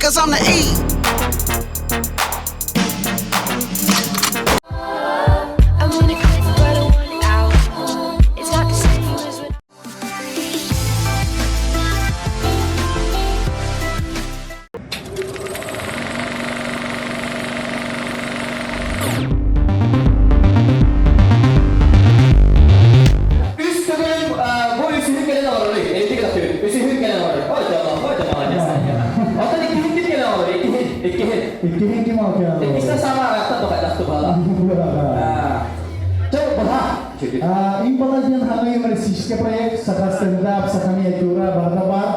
cause I'm the E. I'm in a click, but I want out. It's not the same as when Üstüne bu üstünlük gelen var öyle. Elektrik atıyor. Üstünlük gelen var. Kocaman Atau iki gelen var. İki Hindi mo kaya. Isa sama rata to kada to bala. Coba Импозиция ханоймарсийский проект сохранения сохранения юра Бардабар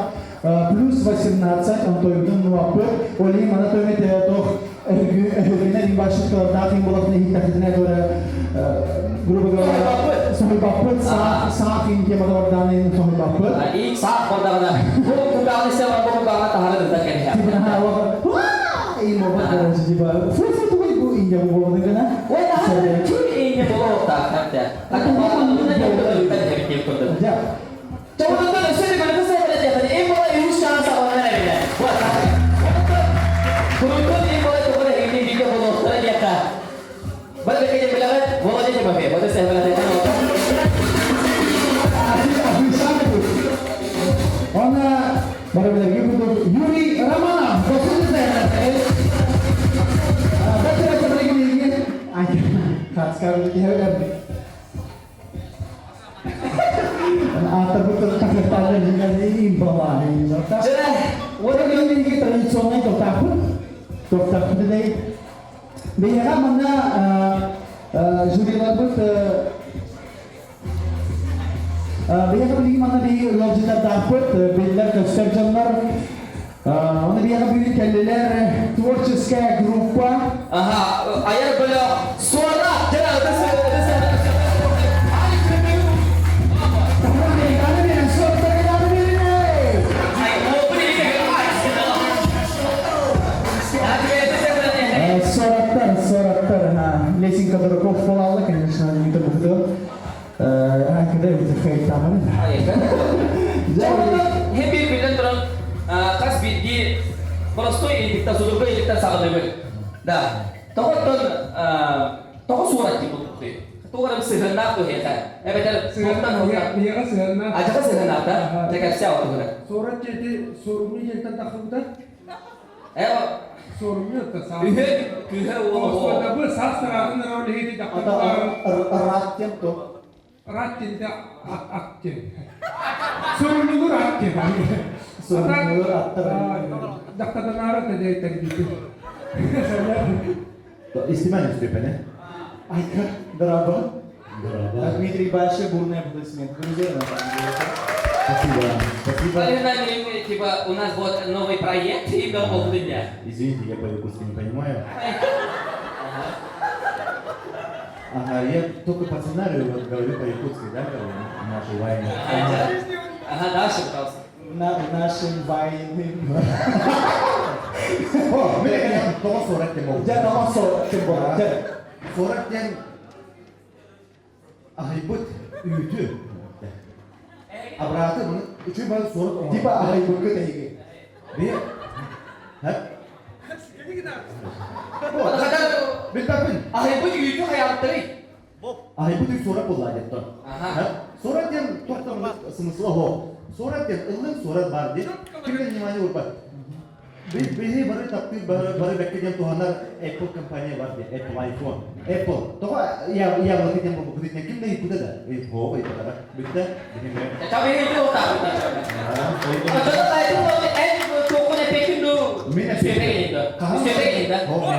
плюс 18 Антоюдун Нуапы Оли Манатоме Театох Эргена Димбашик Датин Болотны Хитахидне Дора Grubu Gora Sohi Bapı Sağ Finke Madavardani Sohi Bapı İlk saat orada. Bu kugağını seven bu kugağını taharı da kene. Tibna Hawa Iyi mobat Garajı Diba Fırsa tuğay bu ince bu bolotны gana Wah, taharı kim ini bolot tak nanti. Aku mau nanya juga kita jadi kim kotor. Ya Coba tonton sini mana saya belajar tadi. Ini mulai urus cara sama ini. Buat apa? Turun ini mulai coba ini video bolot saja kan. Balik kerja bilang bolot aja coba. Bolot saya bilang tadi. Ona beraber gitu Yuri Ramana bosan saya baca lagi nih aja khas sekarang di hari atar betul kakek tanya juga ini bawah ini Sudah. orang ini kita tradisional dokter ini dia kan mana juri labut dia kan lagi mana di logika dapat bela göstericiler onu dia kan biri kendiler tворческая группа Aha, ayar beliau suara jangan ada Соратар, лесенка дорогов полала, конечно, не то буду. Когда это хай там, Happy bilang terus kas di prosтой ini kita sudah beli kita sangat lebih. Dah, toko surat di buku itu. Toko orang sederhana tuh ya kan. Betul. Dia kan sederhana. Aja kan sederhana dah. Cakap siapa tuh kan? Surat jadi surumnya yang tentang hutan. Surumnya tersama. Iya, Oh, sudah bersastra kan orang lihat di atau dapat eratnya tuh ratin tak akjen. Surumnya itu ratin. Surumnya ratin. Daktar nara tadi gitu. İstimali üstüne. Ayka berapa? Dmitri Basha бурная аплодисмент. Друзья, Спасибо. Спасибо. Ini tiba у нас вот новый проект и был полдня. Извините, я по-якутски не понимаю. Ага, я только по сценарию вот говорю по-якутски, да, нашей войны. Ага, дальше, пожалуйста. Нашим военным. О, мне тома сурат тем более. Я тома сурат тем более. Сурат тем ahibut ütü. Abratı bunu üçü bana sorup olmalı. Tiba ahai burke tehige. Dia, hah? Kadang-kadang Bilpapin. ahibut itu kayak teri. Ahibut üç sorup oldu adetten. Aha. Сурат тем только смысл о. Сурат тем ылын сурат бар ди. Kimden внимание урпат. Bizi baru tapi baru bekle jam Tuhanar Apple компания var diye Apple iPhone Apple toka ya waktu jam buku duitnya kim dari kuda dah ho itu kan bitta ini me Tapi itu tak. Kalau saya itu tokonya Pekin dulu. Mina Pekin itu. Pekin itu. oh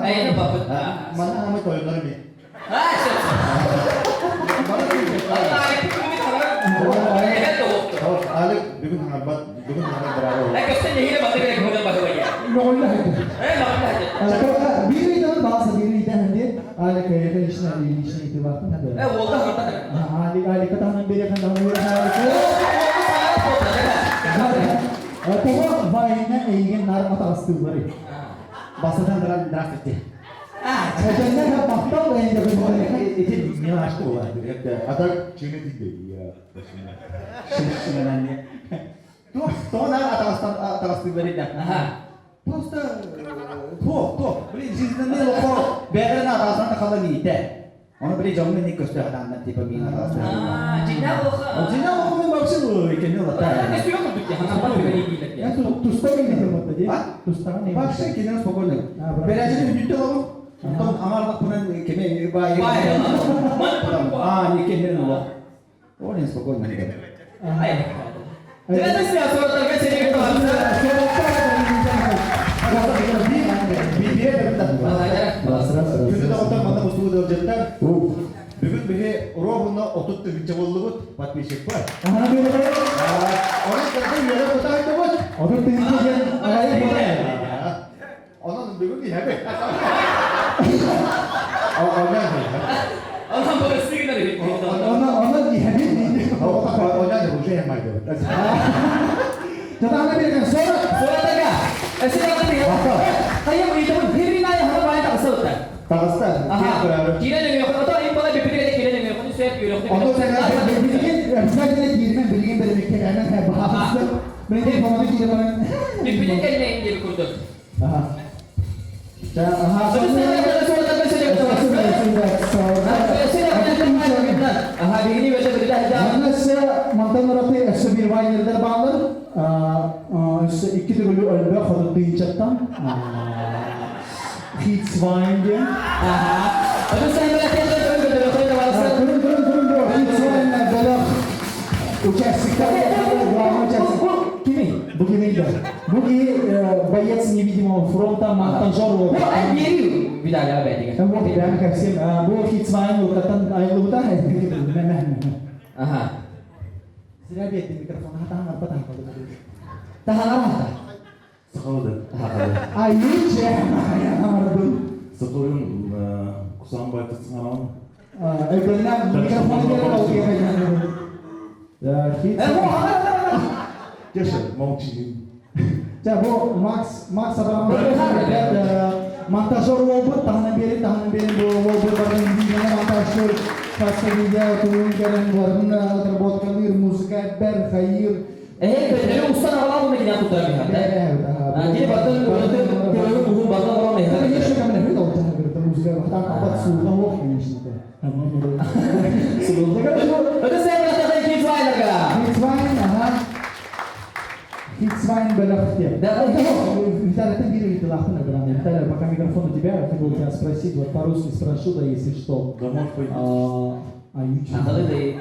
Ini bapak. mana nama toy nor me Ah, siap. Ah, itu kami tahu. Ini tuh. oh ale bigun hangat berapa Kasi hindi ba tayo nagmumula ba kaya? Nolla hadi. Bakit aja? Kalau biri itu bahasa biri itu nanti ada kayak ilişki itibaren ada. Wala ka. Ali katahanan biri kan dalam biri hari. Tuh vainnya ingin nar mata astu beri. Bahasadan dalam draft itu. Jadi kan fakta yang jadi boleh. itu dunia aku lah ada cina tiga ya Sebenarnya. Tuh nar atas beri dah. Просто топ. Блин, жизненный лопо. Бәрін арасында қалан ете. Оны біле жамын не көсті адамдан типа мен арасында. Cinna loha. Жина лопомен бақсы бұл екені Ada лата. yang sudah begitu ya, hanya baru kali ini Я ya. тустан не хемат де. Тустан не. Бақсы екені спокойно. Бережені үдітті лопо. Антон амарлық бұнан кеме бай. Не кеме лопо. Олен спокойно. Ayo. Jangan siapa surat terkait sini kita Күнді отан мана мұстығы да өжеттер. Бүгін біге ровына отытты күнче болды бұд, подписчик бар. Оның кірді үйелі бұта айтты бұд. Onun бүгін дейін әбек. Allah'ım babası gider. Ondan da bu şey yapmaydı. Surat terkait. Sudah terkait. Kayak begitu pun diri naya hamba banyak tak sesuatu. Dağıstan. Kira yang aku tahu ini pada BPD kira yang aku swab kira. Ondan sonra BPD kan yang dia kurdu. Mantan orası eski bir vaynerler bağlar. İki türlü ölüme kalıp duyacaktan. Hitzwein diye. Terus saya melihat Durun bro. Hitzwein böyle участникlar. Kimi? Bu kimiydi? Bu боец невидимого фронта монтажер. Ay biri bir daha berarti kan. Ben kasih. Bu Hitzwein ukatan ayrılığı da. Aha. Sila bir mikrofon hatahan apa tahan kalau tadi. Tahan apa? sıkıldı. Ayıcı ya amardım. Sıkılıyorum. Kusam baytırsın ama. Öbüründen mikrofonu geri alıyor. Ya hiç. Yaşa, mavçiyim. Ya bu Max Abraham montajör oldu. Tahanan beri bu oldu. Barın videoda montajör. Kasta video turun gelen barın terbuatkanir müzika ber hayır. Betul usta awal pun kita putar ni. Jadi betul kalau bukan betul orang ni. Tapi ya sudah kami tahu cara bermusik. Kita dapat sudah waktu ini sudah. Terus saya mengatakan Hitzwein agak. Hitzwein belakangnya. Виталий, это бери телефон, Виталий, пока микрофон у тебя, я хотел тебя спросить, вот по-русски спрошу, да, если что. Да, может быть. Antara di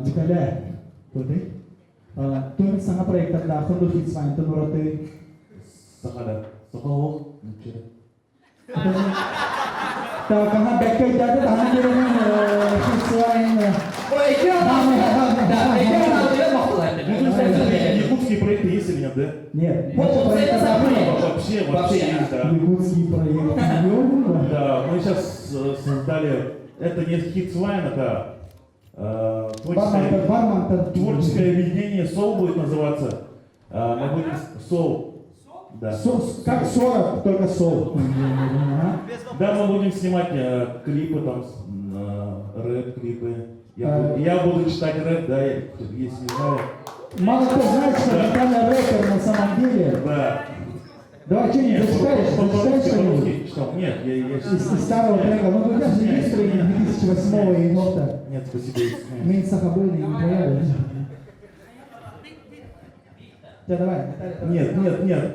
Виталий, кто ты? Ты sangat proyektan lahir lu Hitzwein, itu menurut ты? Sakada. Sakawak. Mungkin. Tak, karena backpack jadi tahan diri Hitzwein. Oh, itu Якутские проекты есть или нет, да? Нет. Это самое. Вообще есть, да. Якутский проект. Да, мы сейчас создали, это не Hitzwein, это творческое объединение Soul будет называться. Мы будем Soul. Да. Как 40, только сол. Да, мы будем снимать клипы, там, рэп-клипы. Я буду читать рэп, да, если не знаю. Мало кто знает, что Виталий рэпер на самом деле. Да. Давай что-нибудь зачитаешь что-нибудь? Читал. Нет, я Из старого трека. Ну, у тебя же есть треки 2008 и года. Нет, спасибо. Мы с Сахабыльной не появились. Да, давай. Нет.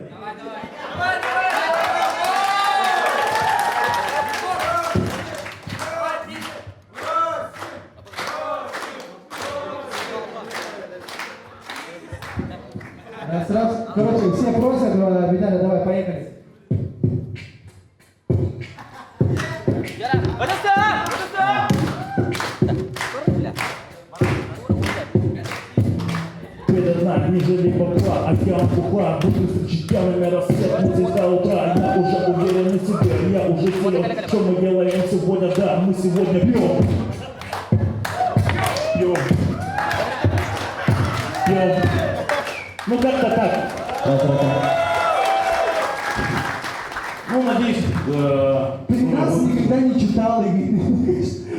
Сразу, короче, все просят, Виталий, давай, поехали. Это знак, не жили бабла, океан бухла. Буду встречать пьяными рассвет, мы здесь до утра. Я уже уверен в себе, я уже силен. Что мы делаем сегодня? Да, мы сегодня пьем. Ну как-то так. Ну, надеюсь, Ты нас никогда не читал и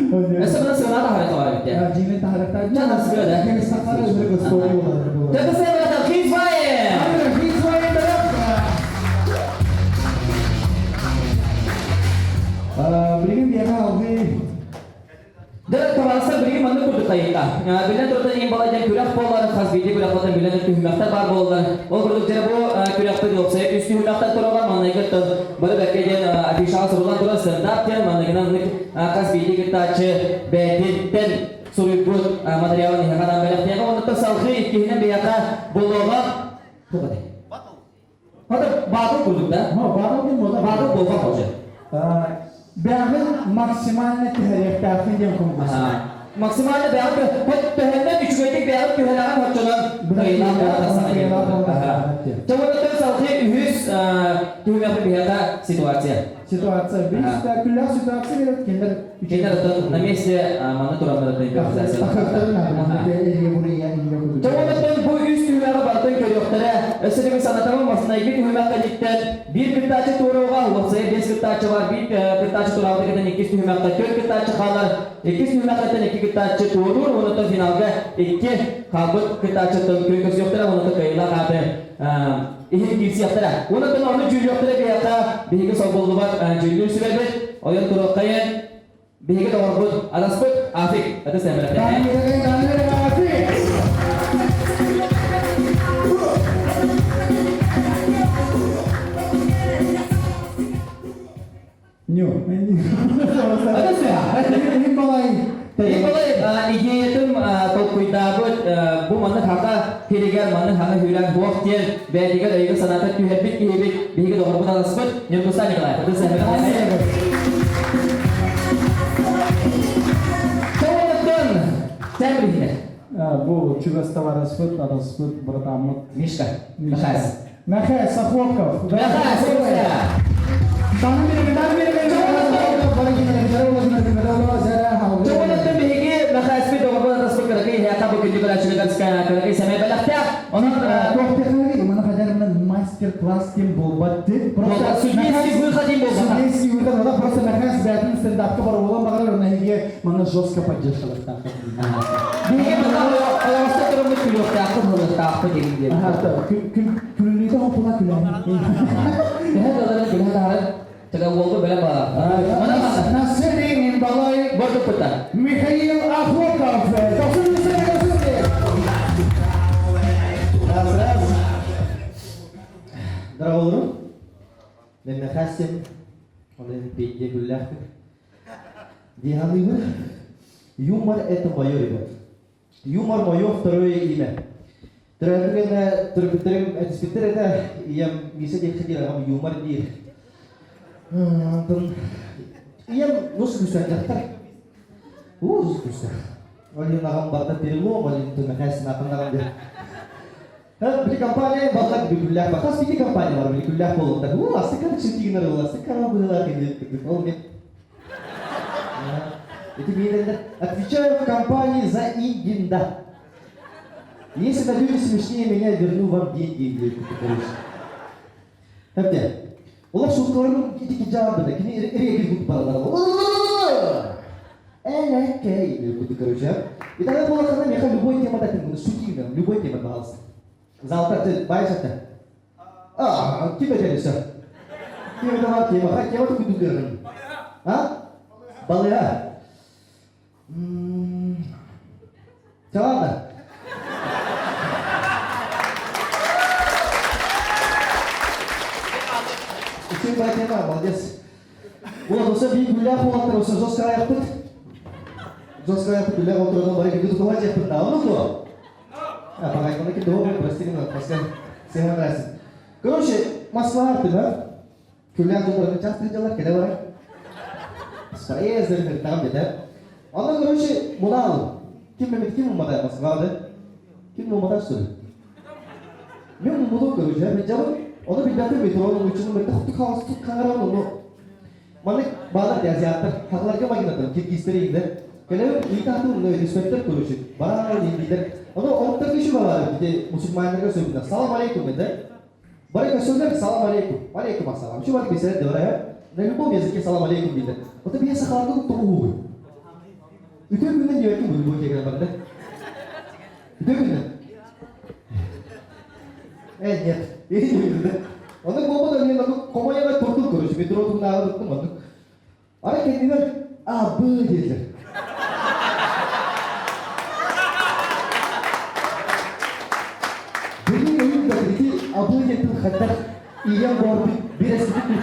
Sebenarnya hari kemarin ya. Jinin taharak tadi. Jangan segala. Yang sekarang mereka story ulah. Jadi saya mengatakan Hitzwein. Hitzwein berapa? Bilen turda ин балайдан күрәк болар, хас биде күрәк болар, bilen күрәктәр бар булды. Ул күрдек җире бу күрәкте булса, үсти күрәктәр торган манайга тон. Бер бәкәдән афишал сорулан туры сырдап тен манайган хас биде гитачы бәдиттен сурыбут материалын ягадан бәләктәгә аны тасалхи икенә бияка булуга. Тугады. Хәтта баду күрдек да. Баду булган хәҗә. Бәгыл максимальный тәһәрәфтәфин дигән конкурс. Максимальный бәгыл тәһәрәфтә үчгәйтик бәгыл тәһәрәгән хәҗәләр бәйлән булган. Тәвәккәл салхи үз түгәп бияка ситуация. Ситуация biz de küller situasyon verip kendiler Kita datang na месте mana turun dari improvisasi. akıflarına manada eliye buraya eliye buraya. Coba betul bu üst dünyada bartın körüyorlara. Özellikle sanatımın masına bir dünya kalıpten bir kırtaçı turuğa olsa bir kırtaçı var bir kırtaçı turuğa kadar iki dünya kadar dört kırtaçı kalır. İki dünya kadar iki kırtaçı turur onu da finalde iki kabut kırtaçı körüyorlara onu da kayıla kabe. İhin girsi yaptıra. Onu da onu jüriyorlara bir yata bir sabırlı var jüriyor süredir. Oyun turuğa kayan Bihiga to orbut alas put afik atas saya berarti. Nyo, Atas ya. ini balai. Ini boleh ijetum top kuidabut bu mana kata hirigar mana hanga hilang buah tiel bediga dari sanata tuhebit ihebit bihiga to orbut alas put nyurusan nikolai atas saya berarti. Saya beri Bu Чугастава распыт, распыт братамут. Мишка, Михас. Михас Саховков. Михас, saya. Coba nanti bihigi Mihas itu kalau atas perkara ya kamu kerja kerja dengan sekarang kerja sampai banyak tiap. Onun tohtekleri mana kadarından master class tim bolbatdı. Bolbat, судейский выход им болбат. Судейский выход, ода просто Михас бәтін стендапқа бар olan бағалар ona hege mana жестко поддерживать так. Bihigi betul kalau mesti turun ke kilo aku boleh tak jadi dia. Külünü de hopula külünü. Ya kalau kita tahan cakap gol tu bela bala. Mana mana? Nasreddin Balay, Baru petang. Mikhail Aflokov. Doksun sen doksun. Раз. Здорово, мен Михасим, olen пейте гулляхты. Диханывы. Юмор это мое, ребят. Юмор мое второе имя. Тербитерим спектр это я bisa dihadirkan юмор di. Iya, susah daftar. Susah. Oleh nakam barda perlu, oleh itu Mihas nakam dia. Beli kampanye bakal dibeli bakal sedikit kampanye baru beli kuliah puluh tak asik kan cuti gini lah asik kan apa lagi gitu oh nih itu bilang отвечаю в кампании за Ингинда если найдете смешнее меня верну вам деньги gitu короче tapi Allah syukurnya kita jawab dah kini iri gitu pada kayak gitu короче itu kan kalau karena mereka любой тема datang suci kan любой тема bahas Завтра ты боишься? Кем это все? Кем это мать? Кем это буду говорить? Балая? Ладно. Очень большая молодец. Вот, усе биг гулял, вот, усе жестко япт. Жестко япт гулял, вот, он барик gitu tuh aja pernah, ну Pakai konek itu pasti nggak pasti saya merasa. Короче, masalah itu lah. Kuliah tuh berbicara jalan ke depan. Saya sering bertanya beda. Orang короче modal. Kim modal masalah ada? Kim modal sudah. Memang modal короче berjalan. Orang bicara betul orang lucu mereka tuh kaos tuh kangeran loh. Mana balas dia siapa? Hak lagi bagi nanti. Kita istri ini. Kalau kita tuh inspektor короче. Barang ini leader. Onu kişi var bir Müslümanlara söylüyor. Salam aleykum dedi. Bari söyler salam aleykum. Aleykum assalam. Şu var bir sene de oraya. Ne bu yazık salam aleykum dedi. O da bir yasa kaldı tuğu. Bütün günden diyor ki bu kekler var da. Bütün günden. Evet. İyi dedi. Onu bu da ne lan komaya da tuttu kuruş. Bir durun da tuttu mu? Ara kendine abi dediler. itu kata iya baru beres itu.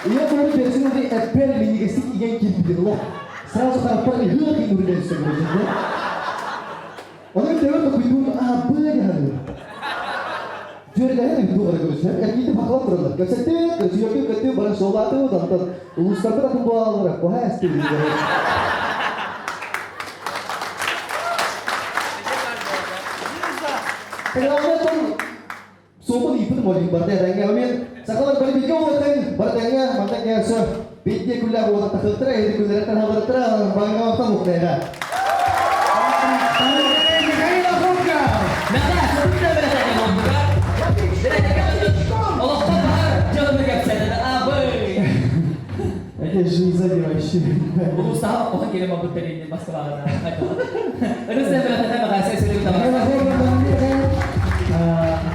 Iya baru beres nanti apel ini kasih iya gitu loh. Seratus karakter ini hal yang udah sebelumnya. Orang cewek tuh bingung apa ya lu? Jual kaya itu orang kerja, yang kita bakal terus. Kesetnya kerja kita barang sobat tuh tonton. Ustaz tuh aku bawa orang kuas tuh. Kenapa tuh? Sobat itu mau dibaca dengan amin. Sekarang balik ke hotel, bertanya mantaknya sah. Bijak kuliah buat tak tertera, kuliah tanah bertera, bangga apa mukanya? Maka sudah berada di Mobuga. Allah Akbar, jangan berkata dan abai. Это жизнь вообще. Berusaha orang kira mampu tadi pas kemarin. Terus saya berkata terima kasih sudah kita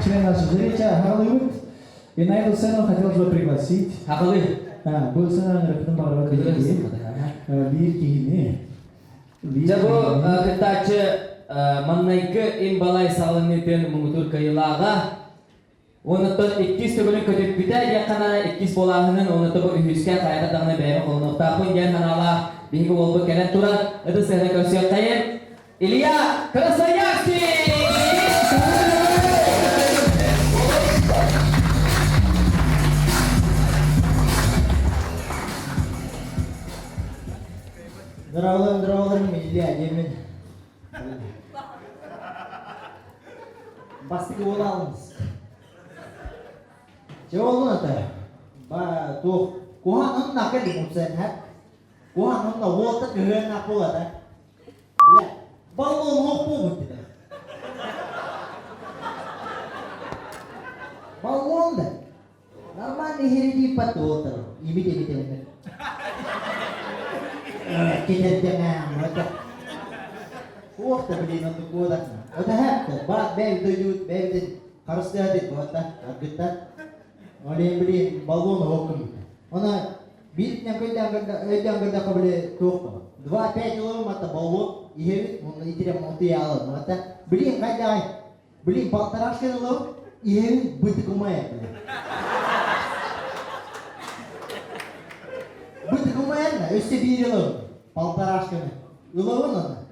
Член нашей встречи Халливуд. И на эту сцену хотелось бы пригласить. Бұл сцена рахтын бағырлы бейірке не. Жабу кытачы маннайкы имбалай салынытын мұңытыр кайылаға. Онытын 2 түгілін көтіп біті, яқана 2 болағының онытын бұл үйіске қайғы дағына бәрі қолын ұқтапын. Ян ханала бейгі олбы кәлен тұран. Үді сәні көрсек қайын. Илья Красноярский! Здравым, Илья, Демин. Бастығы ол алыңыз. Жауабын ата. Куған ұнна кәді мұпсен, ә? Куған ұнна олты көрген ақ болады, ә? Бля, баллон оқ бұл бұтты. Баллон да. Нормальный хереди пату отыр. Имите. Kita jangan mereka. Waktu beli nanti kuat. Ada hak. Barat bel tujuh bel harus ada kuat. Agak. Oleh beli balon hokum. Ona bitnya kita kabel tuh. 2-5 kilo mata balon. Iya, mau tidak mau tiada. Mata beli yang kaya. Beli 400 kilo. Iya, butuh kumai. Butuh kumai. Üstü 1 yıl. Paltar aşkına. Yılavın ona.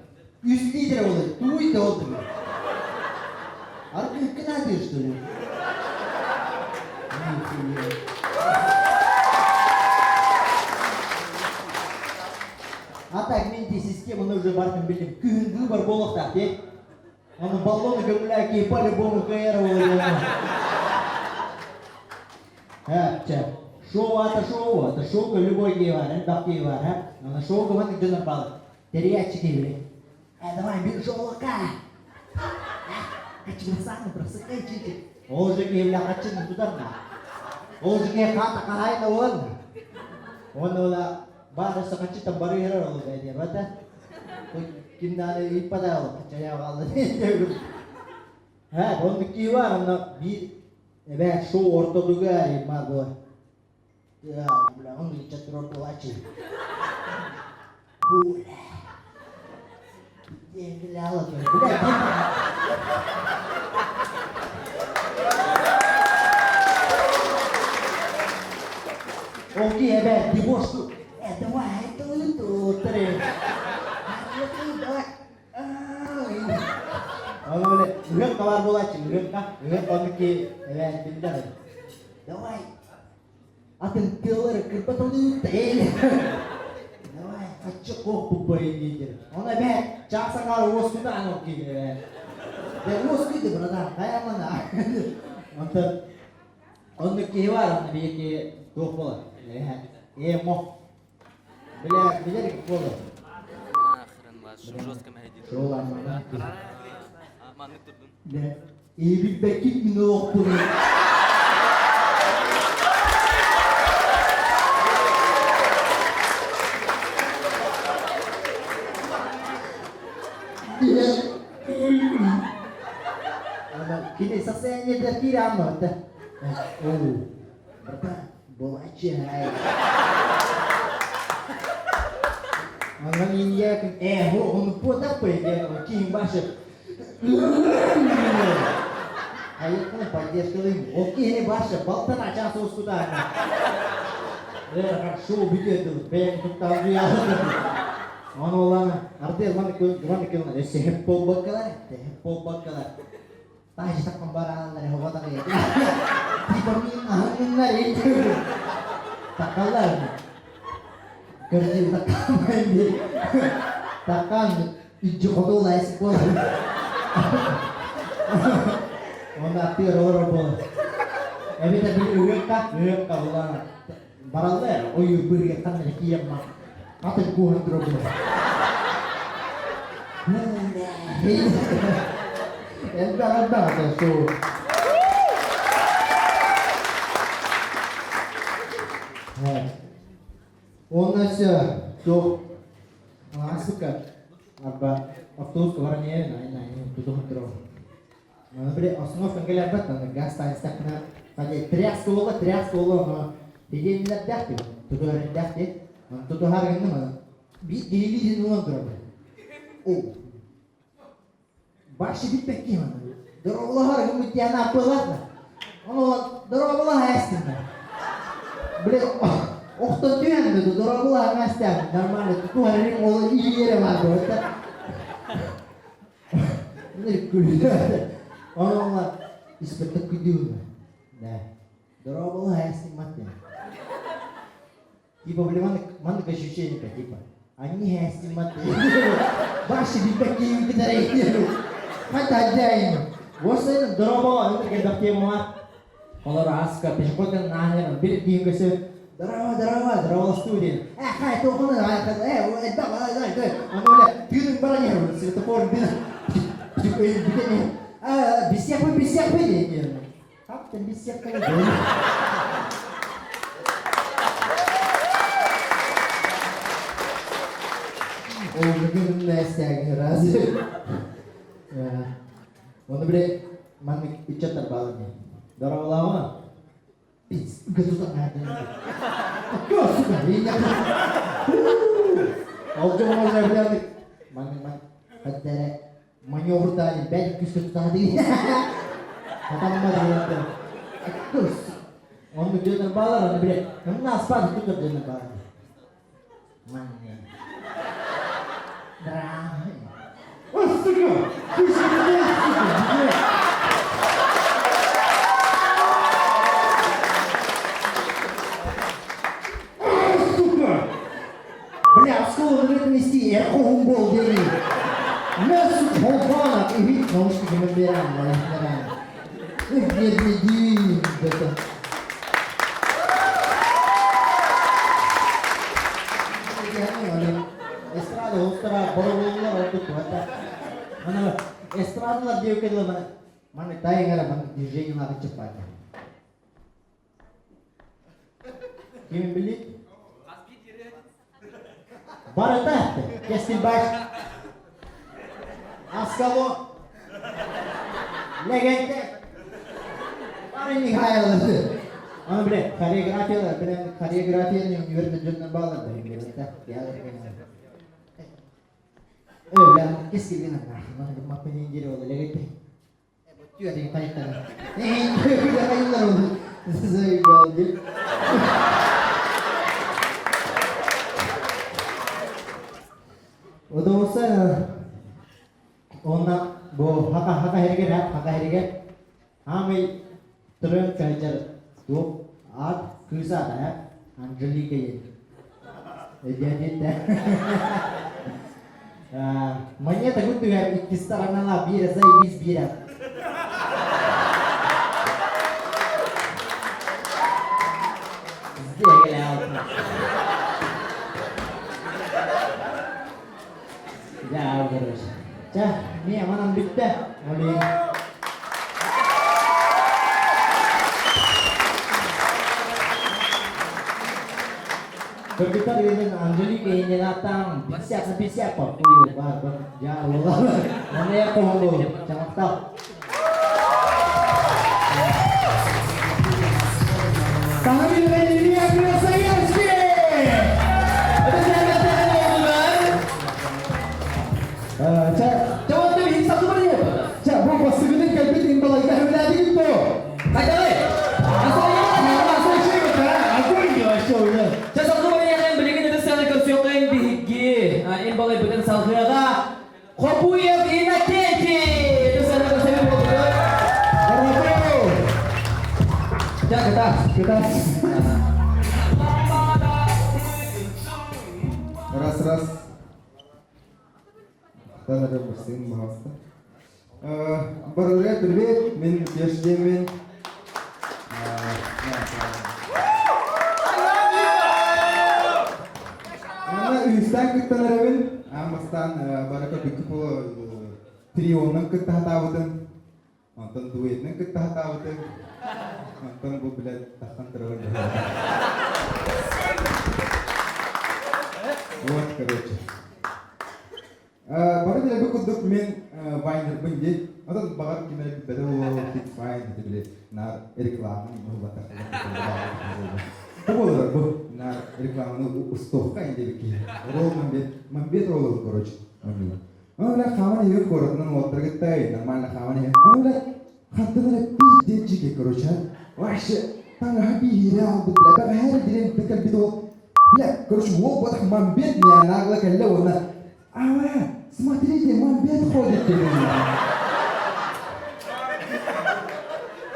Üst litre olur. Tuğuy da oldu. Artık ülke ne diyor işte? Atak minti системаны уже бартын білдім. Күн выбор болып так, де? Оны баллоны көміляки по-любому кайырывали. Шоу это шоу любой гейвар, это гейвар, на шоу гоман где напал. Терячки были. Давай бери шоу ка. Качу сам просто качи. Ол же гейвля качи туда на. Ол же гей хата кахай на он. Он ола бара са качи там бары хера ол гайди, бата. Киндали и падал, качая валда. Он гейвар на би эбе шоу ортодугари маго. Ya, bilang di caturan pelaci. Boleh. Dia bilang apa? Boleh. Oke, di bos tuh. Wah itu terus. Itu dah. Oh, boleh. Lihat kawan pelaci, lihat kah? Lihat orang ki, pindah. Dah. Akan keluar ke betul teh. Nah, acak kok bubayi gitu. Ona bet, cak sangar us kita anok gitu. Dan us gitu berada, kayak mana? Mantap. Ona keluar nabi ke toko. Mau. Bila di toko. Showan mana? Dan ibi bekik minum pun. Kini selesainya dah kira amat. Berapa? Bawa aja. Orang India kan ho pun apa dia kim bahasa. Ayo kan pagi sekali. Oke ini bahasa baltan aja sos sudah. Dia kan show video tu, banyak tu tahu dia. Ano lang, arti man ko na heppo bakala. Tayo sa pambaraan na hawa ta kaya. Di pa min ahangin na rin. Takalan. Kerja takaman di. Takan ijo ko to lai ko. Ona tiro bo. Ebi ta bi uyak ka wala. Barang o yu beri kan na kiyam ma. Ate ko handro bo. Anda so. Onasa to masukkan apa waktu keluarnya naik tutup handro. Beri osnos kan kelebat dan gas tan stakna pada teriak sekolah dia minat dah tu tutup hari dah tu tutup hari ni mana di nuan berapa oh bashi di peki mana dorong Allah hari mutian apa lah oh dorong Allah hastin beri tuh yang tu dorong Allah hastin nama tutup hari ni Allah iya lah tu ini kuliah Allah isbetek kudus nah dorong Allah hastin mati Tiba boleh mana ke suci ni tiba. Ani hesti mati. Bashi di peki kita ini. Mata aja ini. Wasa dorong ini kita dapat muat. Kalau ras ka pesakot yang nahnya bilik di kasi. Dorong student. Kai tu kau nak itu. Anu le. Tidur barangnya. Siapa pun bila. Bilik bisiak ni. Kapten bisiak kan. Oh, mungkin nesta yang rasa. Ya, mana beri mana icat terbaliknya. Dorang lama, pis, gitu tak ada. Kau sudah ini. Oke, mau saya bilang mana ada manyor tadi, banyak kisah tadi. Kata mama dia, terus, orang icat terbalik, mana beri, kamu nasab itu kerja terbalik. Mana? Astaga! Beli sekolah ni mesti humbol diri. Masuk hombana ini harus kementerian lah. Ini betul. Estrada baru waktu tu ada mana estrada lah dia ke mana tahu nggak mana DJ yang lebih cepat. Kami beli barat kestil baik askalo legende baru ini khayal tu mana beli koreografi yang bertujuan balat dari kita ya lah kiss kita nak mana rumah penyinjir oleh lagi tu ada yang tanya kita kayu lalu saya gol udah usah orang bo haka herigen hami turun kajar tu ad kusa ada Anjali ke jadi Мне так вот идти сторона на бира, заебись бира. Сделал. Ya, terus. Cah, ini aman ambil dah. Boleh. Berbicara dengan Anjali kayaknya datang siapa puyo jauh lah mana ya kau jangan tahu tangan ini yang biasa ya sih ada siapa Kita Раз. Таңда бастайын бағасты. Барылға привет, мен Бешдемен. Ана үйістен күттен әрәбін, амастан барақа бүкі бұл трионның күтті хатауыдың, антон дуэтның күтті хатауыдың, антон бұл білет тақтан тұрауын. Вот, короче. Бары деле бу кудук мен вайнер бинде. Адан багар кине беде ол фит вайн деле на рекламаны бу бата. Бу бу на рекламаны устовка инде бики. Рол мамбет рол короче. Ала хаваны yok коротнан отыргыттай, нормально хаваны. Ала хаттылар пиде жиге короче. Вообще таңа биря бу бла бахар дилен текел бидо. Бля, короче, вот вот мамбет меня нагло колёна. Смотрите, мамбет ходит перед нами.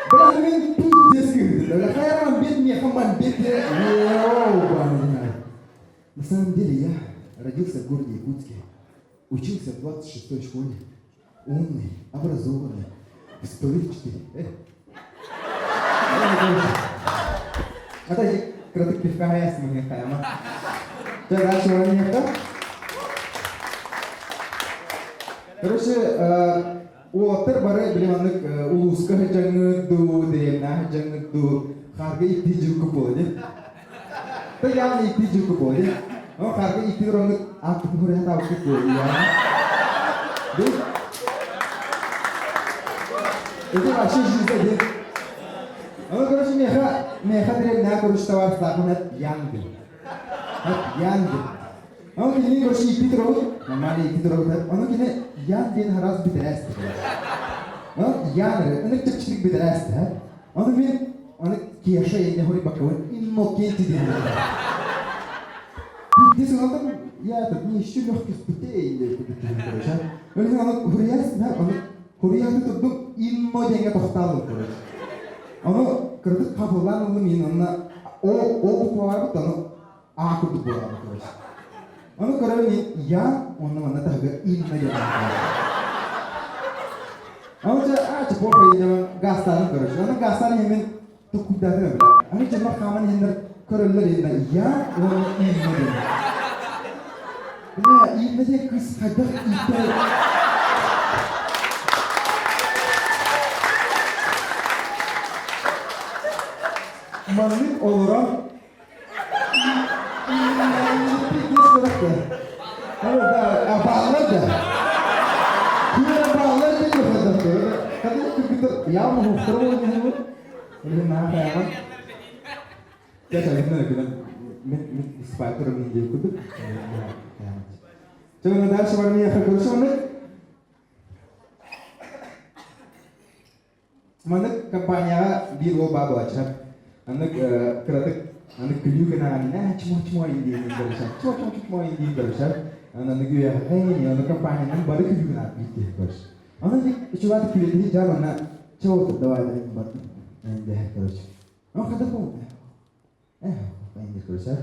Бля, мен пиздец говорит. Бля, какая мамбет мне, мамбет На самом деле я родился в городе Якутске. Учился в 26-й школе. Умный, образованный. В 104. Это крутых пивка я с ними хайма. Дальше у меня кто? Короче, уотер бары билеманнык улуска жаңыду, деревна жаңыду, харга ипти жуку болды. То явно ипти жуку болды. Но харга ипти ронгыт алтын хурия тауки болды, я. Это вообще жизнь, да? Ну, короче, меха древняя, короче, товар стакан, это янгель. Он кини, короче, и питеров, нормально и питеров, он кини янгель харас битерест. Он янгель, он чик-чик битерест, он кеша ende хори бакаван, инно кенти дин. Здесь он там, я тут не еще легких путей, короче. Он хурияс, тут инно деньги тохтал, короче. Оно кредит кабылан улмин, она о буквару тану аку буквару, короче. Оно короче я, он на тага инна я. Оно же плохо идем гастан, короче. Оно гастан именно то куда ты бля. Они же махаман хендер короллер инна я, он инна я. Бля, инна я кыс хадах ите. Manlık olarak pekes bıraktı. Evet, bağlar da. Kime bağlar da yok adam. Kadın kıkıdır. Ya mı muhtar olur mu? Öyle ne yapayım? Gerçekten öyle. Ben spiker'ım diye kuduk. Coba nanti sebenarnya yang kerja mana kampanye di lomba baca. Anak kreatif, anak gelu kenaan, cuma ini berasa, cuma ini berasa. Anak gelu ya, ini anak kampanye, anak baru gelu kenaan itu berasa. Anak coba pilih jalan, nak coba doa dari tempat yang dia berasa. Anak kata pun, ini berasa.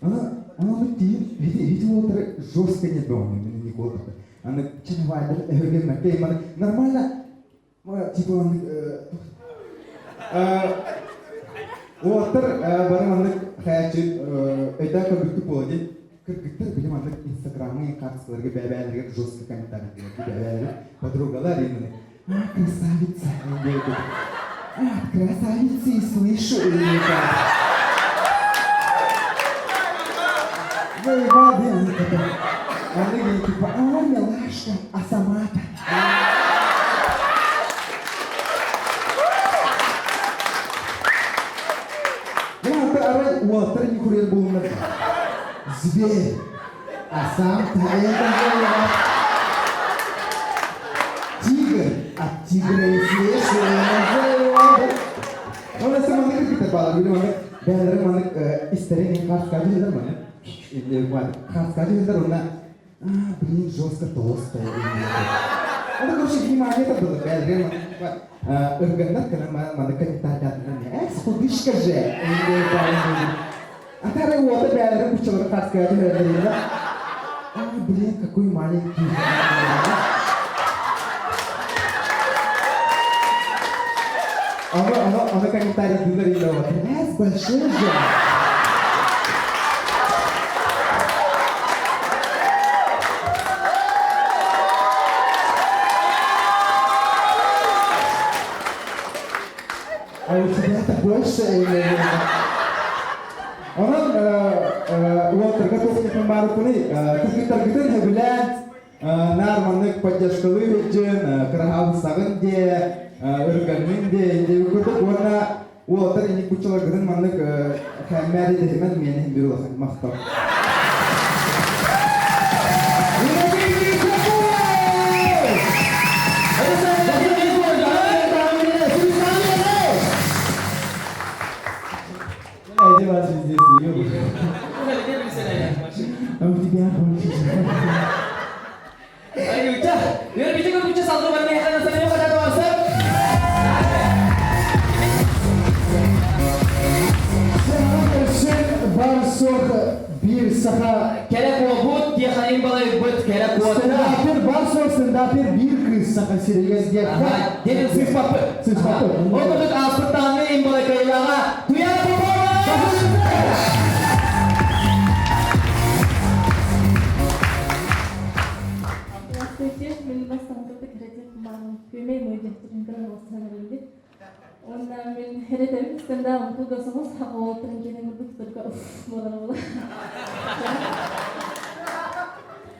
Anak itu terjoskannya dong, ini kota. Anak cina wajar, gimana? Kayak mana? Normalnya, tipe Water barang anak kayak itu kan begitu boleh kita bila anak Instagramnya kan sebagai bebel lagi terus ke komentar gitu bebel подруга ini красавица gitu красавица слышу это вы воды они gitu типа милашка а сама-то water ini kurir bunga zbir asam tayang kan tiger itu mana semuanya kita balas gitu mana bener mana istri nih khas kali itu mana ini buat khas kali itu mana beli jos ke tos ini Ada kursi gimana tuh belren ırganlar kana mana kayıtlardan ne? Spodiş kaje. Inde paling. Atare wota belren kuchlar khas kaya herlerinde. Блин, какой маленький. Она комментарий говорила, вот, большой же. А у тебя это больше или... Onun вот подготовки к марафону, кыргыздар хебилен, нарманнык поддержкалык үчүн, кыргыз сагынде, ырганминде, дебикөрдүк уна вот эни кучалардын маннык хаммари демен мени бирок мактап. Aja masih di sini. Udah dia bisa nanya. Kamu tidak boleh. Ayo ucah, biar bisa kan ucah satu kali yang akan saya pada kawasan. Barsok bir saha Kerek wabut dia kain balai but kerek wabut. Stendapir barsok stendapir bir kız saha sirigas dia. Dia sis papa. Sis papa. Oh untuk pertama yang balai kailangan. Tuya Здравствуйте, мен бастан креатив мамам көмей мойдеттирин кыргызстанды. Онда мен херетем стендап тугасымыз хабол тренкенин дуктурга болар.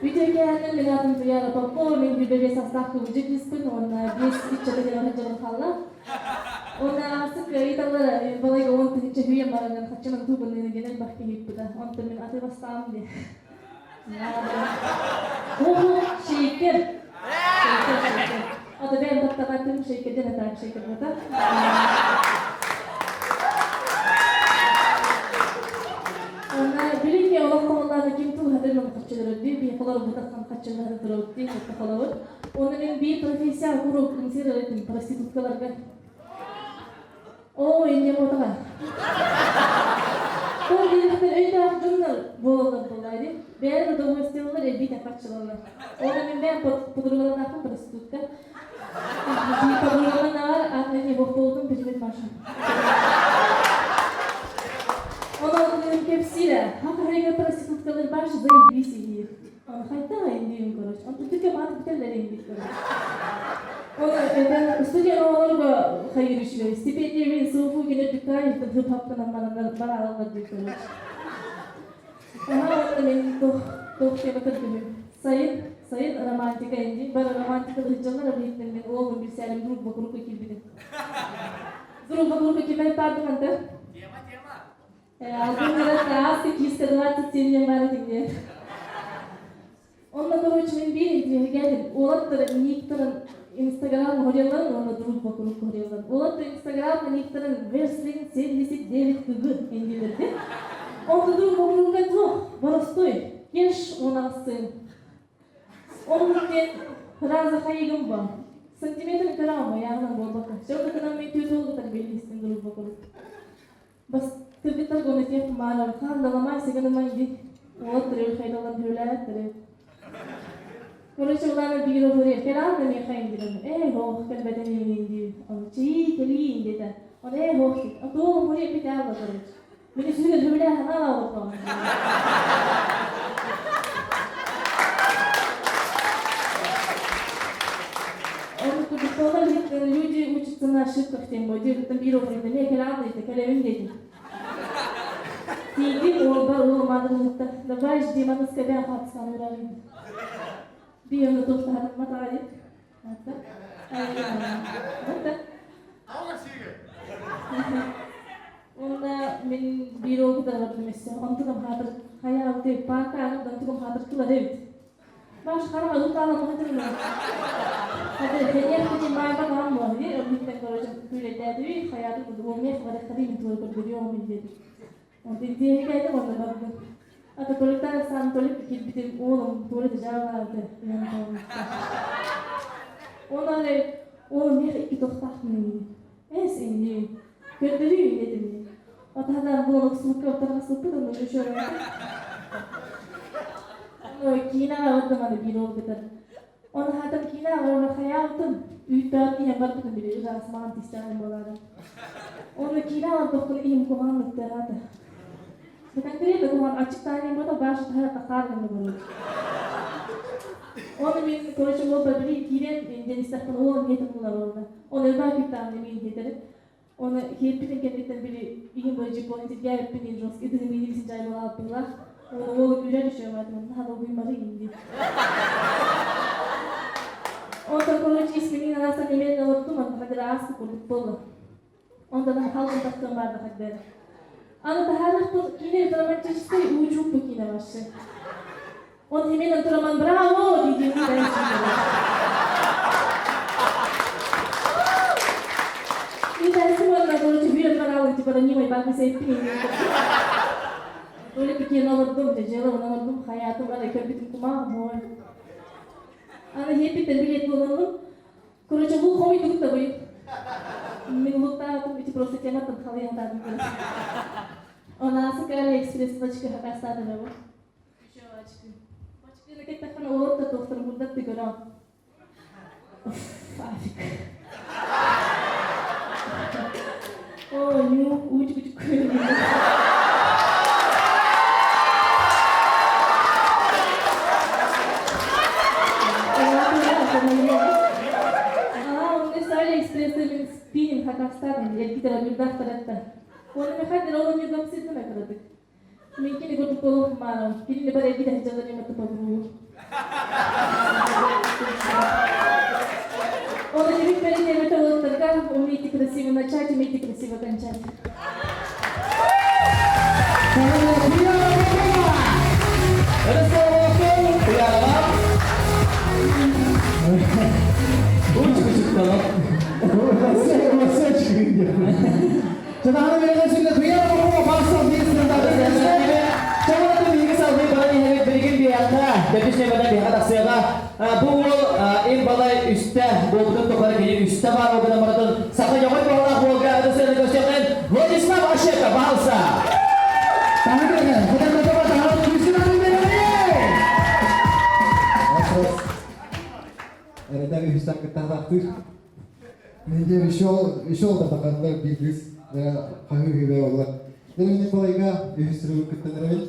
Видеоген мен атым туяра папо мен бибеге састакы жүгүспүн, онда бес иччеден жыл калла. Онда асык италар балайга 10-нче хүйем барган качанын тубунун генен бакки хиппида. Онда мен аты бастам ди. Şeker. O da benim doktoratım şekerden atar şeker atar. Ona bilin ki Allah konularda kim tuh hadir mı kaçırır diye bir falan bu takım kaçırır durur diye falan. Onun bir profesyonel guru kimse öğretim prostitutkalarga. O ince motor. Бұл директор өйді журнал болалар болайды. Бәрі удовольствиялар бейт апатшылар. Оны мен бәрі подругаларын ақын проститутка. Подругаларын ағар ағын не боқ болдым білмет машын. Оны оның кепсиді. Хақырlega проституткалар башы заебись егер. Оны қайта еңдейін көріш. Оны түтіке матып бітерлер еңдейін көріш. Оны студия оларға қайыр үшілер. Стипендия мен суфу келер дүкай, түп хаптынан бара алғар деп көріш. Оны мен тоқтема кіргімін. Сайын романтика енді. Бар романтика ұйджалар абейттен мен оғын бір сәлім группа группа келбедім. Группа группа келбей бардым анты. Алдын асты киска 20 серия бар етіңдер. Онда, короче, мен берем geldim. Олаттыр никторын Instagram хореларын, онда группа группа хореларын. Олаттыр Instagram никторын верслин 79 кг енділерді. Онда группа группа жоқ, боростой, кеш онағысын. Оның мен разы қайығым бар. Сантиметр қарама, яғынан болбақы. Жауқатынан мен төт олғытар белгістің группа группа. Бас кіргіттар көні тек мағарам, қандаламай, сегінімай дек. Олаттыр ел қайдалан төләттір. Короче, уланы бигро көрер. Келан да мен қайын дедім. Хоқ, кәлбәтен енен дейм. Оны чиі келейін деді. Оны хоқ деді. Оны тоғы көрер бете алға көрер. Мені сүзге төбілі ғана ауыртуам. Оны күбіттоғар еттен люди учатся на ошибках тем бой. Дедім бигро көрді. Мен келан деді, келемін деді. Тейдім ол бар ол мадырылықты. Давай ждем, аны скабян қатысқан ұрағын. Bir onu dostlarım matali. Hatta. Onda men bir oldu da vardı mesela. Ondan haber hayalde parka ondan haber kılar evet. Baş karama tutalım hatırlamıyorum. Hadi hediye için mayba kan var diye ömrümden göreceğim. Böyle dedi hayatı bu olmaya kadar kadim tuğla görüyor mu dedi. Ondan diye geldi ondan baktım. Atau kulitan san kulit bikin bikin ulam kulit jalan ada yang tahu. Onları onu ne iki tohtak mı? Endi. Gördürüyor dedim. Atadan bu suluk ortadan suluk da böyle şöyle. Onu kina vardı bana bir oldu da. Onu hatta kina var hayatım. Üytüğü diye bakın bile rasman tisyan bolardı. Onu kina var doktor iyi kullandık da hadi. Bukan kira da kullan açık tane bana baş taraf takar mı bunu? Onu bir konuşma oldu bir kiren denizde falan olan yetimler oldu. Onu ben bir tane bir yeterim. Onu hepinin kendinden biri iyi böyle pointi gelip bir rosk edin bir bizim cayma yaptılar. Onu oğlu güzel düşüyor vardı. Hadi o uyumadı indi. Ondan sonra ismini arasında yemeğini unuttum ama hadi rahatsız kurduk bolu. Ondan halkın taktığım vardı hadi. Ana da her hafta yine dramat çeşitli uçuk bu yine başı. Onu hemen antrenman bravo diyeceğim ben şimdi. Bir tanesi var da böyle bir kanal tipe de niye ben bize ettim. Böyle bir kere alırdım, tecrübe alırdım, hayatım var, köpütüm kuma, boy. Ana hep bir bilet bulalım. Kuracı bu komik duduk da boy. Minulukta aku itu proses yang matang kali yang tadi. Ona sekali ekspresi çıkıyor hakikaten de bu. Şu açık. Başka bir kere kan orta doktor burada tigara. Afik. Oh, new ucu koyuyor. Спиннинг Казахстана, я kita lagi daftar daftar. Kalau mereka di dalam juga mesti itu mereka dapat. Mungkin ikut pulau malam, kini lebar kita jalan yang betul betul. Orang jadi pergi dia betul terkam, umiti krasiva начать, umiti krasiva кончать. Você çıkıyor. Çatanı verirler şimdi duyar mı bu varsa bir sınırda bir Coba tuh ini sampai balai hari berikut di antara, jadi saya pada di atas saya bu in balai ustah, bu betul tuh kali ini ustah baru kita maraton. Sampai jauh ke orang boga ada saya negosiasikan, Vladisław Aszeka bahasa. Tangan kan, kita coba tangan tulisin apa ini? Arada bir hüsran kıtalaktır. Bence bir şey oldu bakanlar biliriz. Veya hangi gibi olur. Demin kolayga bir sürü kıtlanır.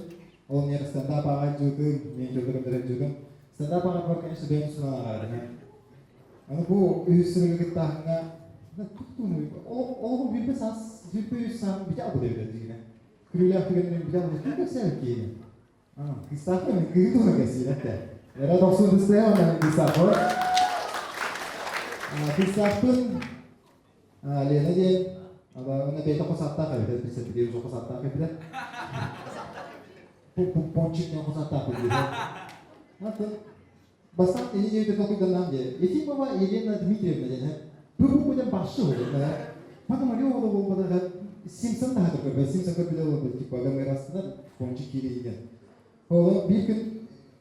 Onun yarı stand-up ağaç judum, ben judum. Stand-up ağaç varken işte benim sunan ağaçım. Ama bu bir sürü kıtlanına tuttuğunu, o bir besas, bir san bir daha böyle dedi. Kırıyla akıyanın bir daha böyle bir şey ki. Kıstafı mı? Kıyıdı mı kesinlikle? Era doksun isteyen orang kıstafı. Kıstafın lihat aja. Ada ona beta kosata kali dia bisa video kosata kali dia. Ponciknya kosata kali dia. Nanti basat ini jadi topik dalam dia. Ini bawa Elena Dmitrievna jadi. Bu punya başı oluyor. Bakın Mario o da bu kadar Simpson da hatırlıyor. Simpson kapıda oldu ki baga merasında Ponçik ile. O bir gün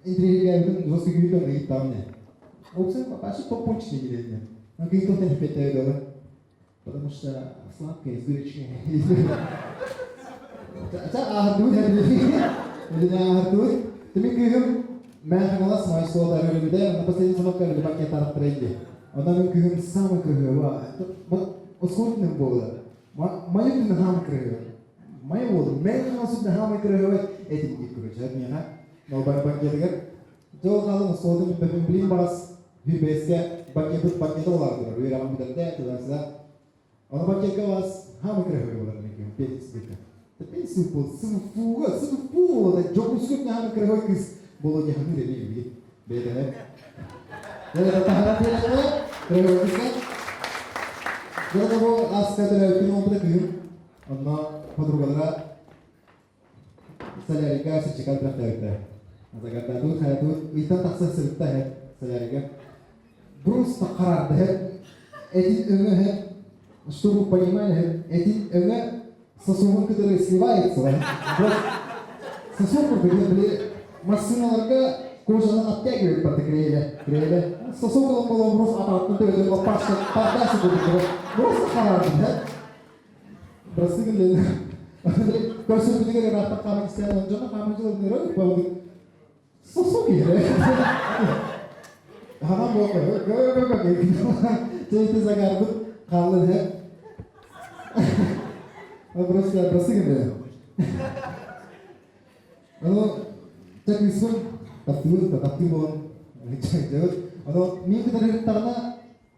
intriga geldi. Dostu gibi de gitti tamne. Oksa başı top Ponçik ile gidiyor. Nanti itu teh PT itu. Потому что сладкое, сдырочное. Це Артур, Артур. Теми күйім, мен қаңала смайс қолдар өрімді, на последний звонок кәрді бәкке тарап тұрайды. Онdan күйім самый күйі, осколкінің болды. Майы күні хамы күйі. Майы болды, мен қаңасында хамы күйі, әтім күйі күйі. Мена, но бәккедігер. Жол қалың осколдың бәккен білім бас, bir beske бәккеді оларды. Өйрағын бидерді, әтілерсі. Ona baca kelas, hama kira kira orang ni, petis kita. Tapi sefuga, jogo sukut ni hama kira kira kis, bolo ni hama ni ni, beda ni. Jadi datang hari ni lah, kira kira kis kan. Jadi kalau askar tu lagi ni orang tu, amma padru kadra, salariga secikal berapa kita. Masa kata tu, saya tu, itu tak sesuatu है, salariga. Terus tak karar dah, edit enggak. Чтобы вы понимали, эти сосуды, которые сливаются, сосуды были машиналарга Kocaman atya gibi patı greyle. Sosok olan burası atatlı öyle o başka pardası dedi. Burası karardı ya. Burası gibi. Kursu bir kere rahat kalmak isteyen önce kamacılar nereye bağlı? Sosok yere. Hamam bu. Go. Jadi zagardı kaldı hep. Burası gibi. Ano, cek isun, tapi bon, cek. Ano, minggu tadi karena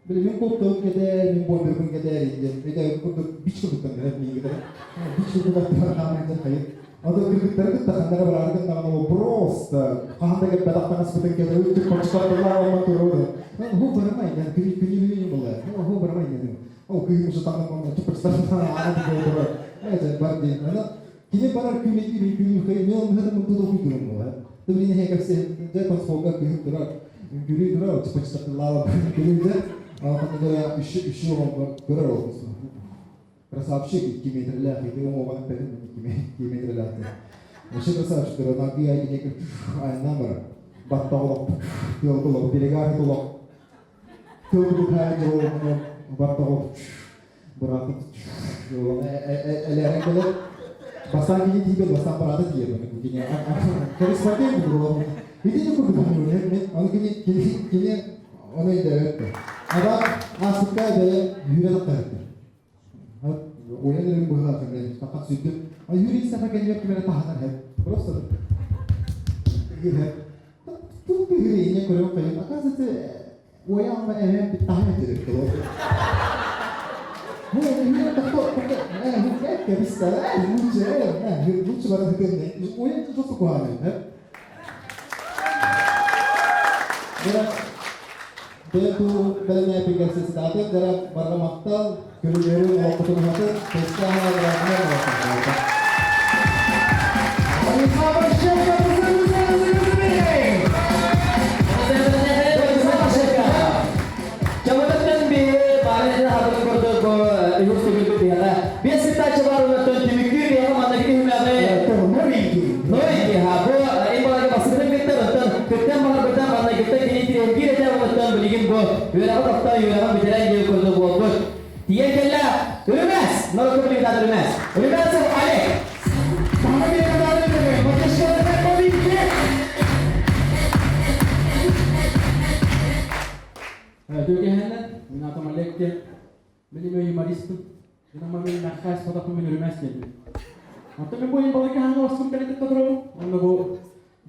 beli minggu tuh kita minggu berpun kita ini untuk beach tuh bukan kan minggu tadi. Beach tuh kita kami aja kayak. Atau kita tak handal berarti kan nama bros, kahanda kita pada panas seperti kita itu konsep terlalu amat turun. Oh bermain dan kini boleh. Oh bermain ini. Oh kini musuh tangan mau cepat serta ada di bawah. Jadi berarti, ano kini para kini kayak mil mil itu tuh hidup boleh. Tapi ini kayak jadi transformasi hidup terus. Guri dura cepat terlalu kini jadi kalau isu orang gerak. Красавчик, километрля, itu mau banget kilometerля. Еще красавчик, nanti aja kayak nomor, batolok, tolok, delegar tolok, tolok aja batolok, berarti, elering kalau basah gini tiba basah berada dia, begini, kalau seperti itu bro, itu juga betul nih, kini, orang itu, ada asuka ada yura tertentu. Uyanırım bu halde, fakat sütü. Yürüyüş sefer kendime kimere tahanan hep. Burası. Hep. Tüm bir yürüyüşe koyuyorum kayıp. Akasıtı uyanma evim bir tahanan edilip kalıyor. Bu yürüyüşe takıp hep kebisler. Muçu bana tıkırdı. Uyanıcı çok kuhanım hep. Dia tuh dalamnya aplikasi startup dalam para maktal guru-guru mau ketemu hati pesta berapa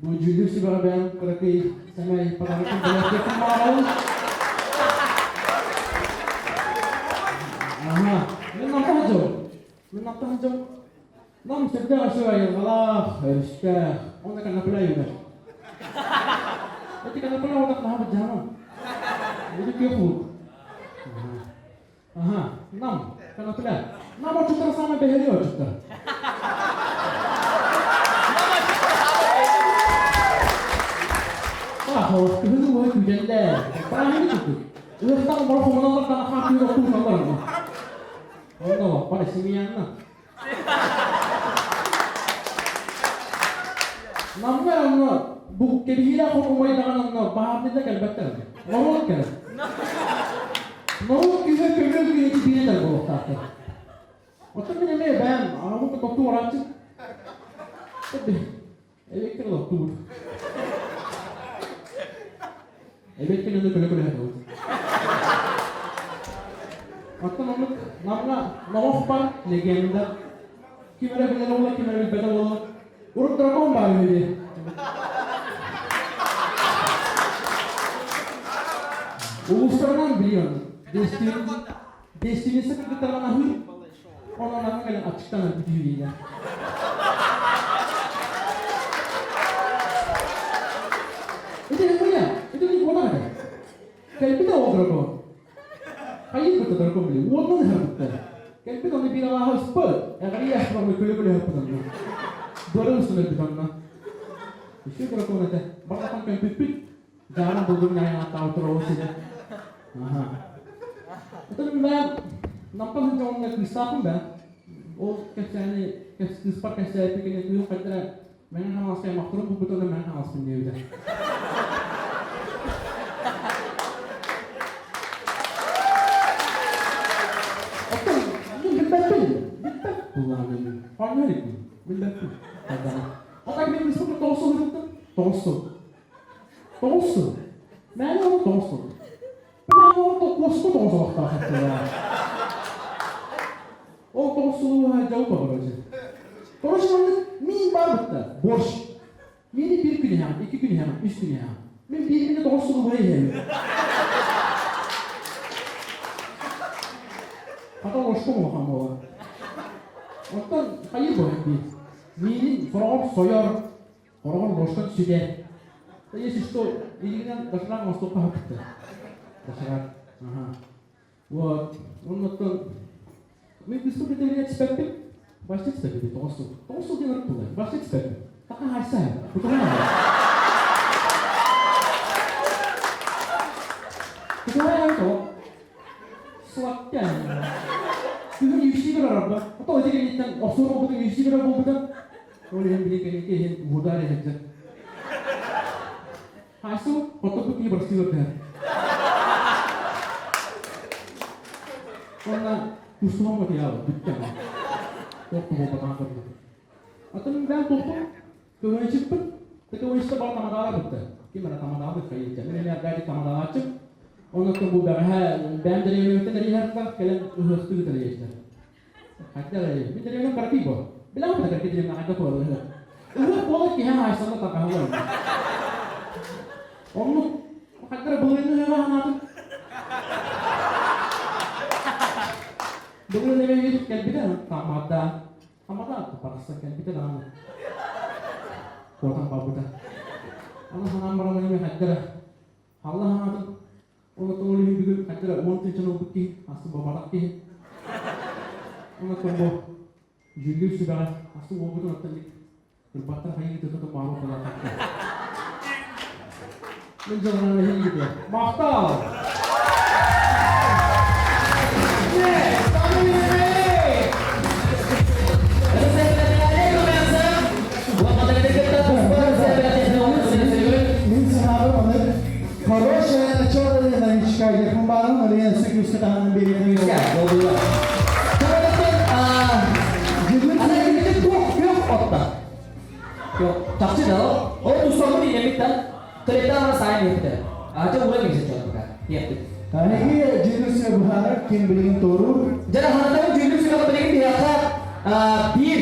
Bu Julius juga ben berarti sama pada waktu belajar kemarin. Aha, menapa aja? Nam sedang saya malah harusnya orang kan apa lagi dah. Tapi kan apa lagi orang nak berjalan. Itu kau. Aha, nam kan apa lagi? Nam mau cerita sama beheli atau cerita? Kau itu mau hujan deh. Parah ini tu. Udah tahu malah kau menolak tanah kaki waktu nonton. Oh no, pada simian na. Namanya buk kebihila kau umai dengan na bahar ni tak betul. Mau kan? Mau kita kerja kita kebihila tak boleh tak. Atau ni ni band, aku tu waktu orang tu. Tapi, elektrik waktu. Elektrik itu kalau ada. Atau nama apa legenda. Kimera benar kimera betul. Urut terakam baru ini. Urusan bilion. Destinasi kita nahu. Orang nama kalian acikkan video ini. Itu yang punya. Itu ni bola ada. Kayak kita orang kau. Kayak kita orang kau beli. Orang mana harus kita. Kayak kita ni bila lah harus per. Yang kali ya orang kulit harus kita. Dua sudah kita na. Isu orang kau nanti. Bakalan kayak pipit. Jangan bodoh yang tahu terus saja. Aha. Itu memang nampak macam orang Kristen pun dah. Oh, kerjanya, kerja pun kerja itu kena tu kerja Мен хамаска ямақтырым, бұл бүтінді мен хамаспын деуді. Оттан, мен білбәттім. Бұллағы мен. Қанға әрекпін. Білбәттім. Оттан мен республика тоғысты жүріпті. Тоғысты. Мәні оны тоғысты. Бір аңы тоғысты тоғысты вақтар. Ол тоғысылуға жауып бағыр өзі. Тоғысылуға мен бар бұтта, борш. Мені бір күні хам, 2 күні хам, 3 күні хам. Мен бір күні тоғысылуға ем. Қата ошқым оған болар. Оттан қайыр болайын дейін. Менің сұрағым сояр, қорағым ошқан сүдер. Если что, илигинен дашыран мастуққа хапытты. Дашыран. Вот. Оттан мен республика деген тиспәппен, башты тиспәппен, тоғысыл деген ұрып бұлай, башты тиспәппен. Таққан хайса, бұтыған ағай. Бұтыған ағай тоқ. Сұлапты әне. Бүгін үйші бір арабы. Ота өтеген еттен, оқсорғы бұдың үйші бір арабы бұдың. Ол ең білекенеке ең ұғыдар етті. Хайсы, қоты бүкілі бір стил өтті. Ondan Müslüman mı ya? Bitti ama. Korktum o kadar korktum. Atın ben korktum. Kıvayı çıktım. Kıvayı işte bana tamadağlar bitti. Kim bana tamadağlar bitti kayıtça. Ben eğer gayet tamadağlar açıp. Ondan sonra bu ben de yönetmen de her zaman kelen hırsız bir tane yaşlar. Hatta öyle. Bir tane yönetmen bırakayım bu. Bilemem de belki diyelim hatta koyalım. Öyle olur ki hem Ayşe'nin takahı var. Onu hatta bulunduğunu hemen anladım. Dulu nebe yürüp gel bir de tamada parasa gel bir de daha korkan babuda Allah hanım bana benim hakkara Allah hanım onu tolu bir gün hakkara 10 tane bukki aslında babarak ki onu tolu jülgül sudah aslında o bütün atlık berbatar hayır itu tuh malu pada hakkara menjalankan lagi gitu ya mahtal Хорошая начало новичка, я кумбару, но я сыграю с катаном берегом его. Takçı da o tusamı dinlemekten kereta saya gitu. Aja mulai bisa contohkan. Iya. Karena ini jenisnya berharap kim beliin turun. Jadi hantar jenis kalau beli dia bir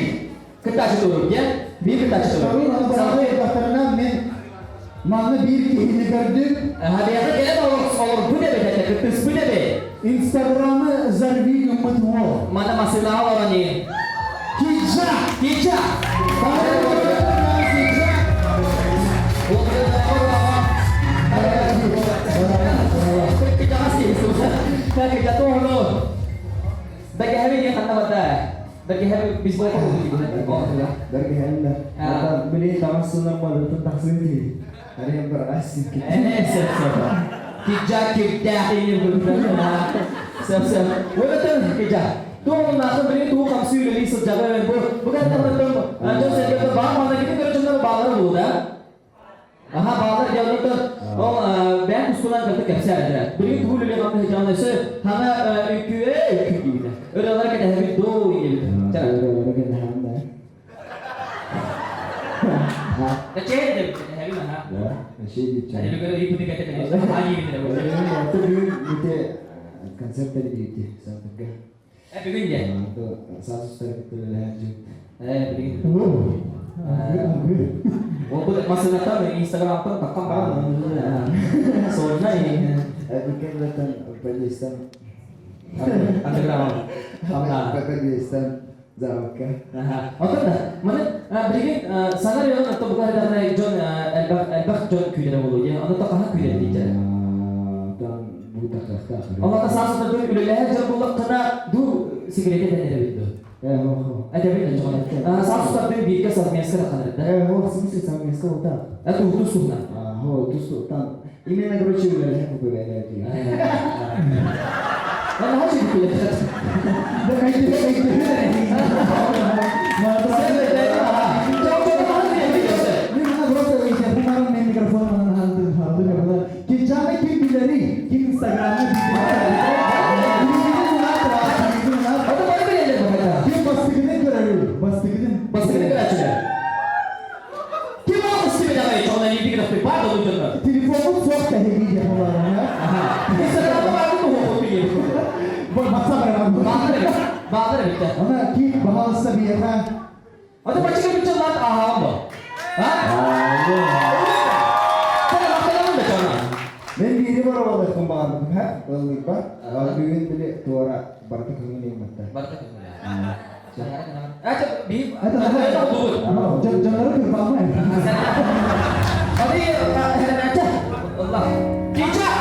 kertas turun ya, bir kertas turun. Tapi kalau sampai karena men mana bir kini gördüm. Hadiahnya kalian olur bu ne be? Kertas bu ne be? Instagram'ı zarbi ümmet mu? Mana masih tahu orang ini? Kijak. Kerja tuh lo. Bagi hari ini kata benda. Bagi hari bisbol apa begitu? Dari Anda, beli tangan sunnah pada tentang sendiri. Ada yang berasik. Siap. Kijak ini benar. Siap. Betul kijak. Tuh nak beli tuh kamu sih beli sejalan bukan teman-teman. Jangan saya kata bang mana kita kalau cuma balar dulu dah. Aha balar jauh itu. Oh ben usulan kerja kerja aja. Beli dulu lihat apa yang jangan sih. Hana QA gitu. Udah lagi kita habis tuh ini. Cara. Kecil deh, habis mana? Ya, masih di Ada juga ibu tiga tiga lagi gitu. Itu dulu itu konsep tadi gitu, sampai Begini ya. itu satu step itu lanjut. Begini. Oh, Waktu masih datang di Instagram apa takkan kan? Soalnya ini. Bikin datang Pakistan. Underground. Pakistan jauh kan? Oke dah. Mana begini sana ya atau bukan karena John Elbach John kuda dulu ya. Atau tak kah kuda di jalan. Dan buta kakak. Allah tak salah satu udah leher jauh bulat kena du sigaretnya ada itu. Ada beda cuma. Salah satu biar kesal mesra kan ada. Semua sama sekolah. Itu khusus lah. Terus tan. Ini negara Cina lah aku berbeda dia. Mana harus dipilih? Nah, itu. Jauh-jauh mana sih? Baksa bayram. Bağdır bitti. Ona ki bahalsa bir yerden. Hadi başka bir çıl lan aham bu. Ha? Sana bakalım da sana. Ben diri baru awal kembali, ha? Lalu pak, duit beli tuara berarti kengini mata. Baru tak kenal. Sekarang kenal. Coba bi. Ada Bubur. jangan berpamah. Tadi heran aja. Allah. Kicak.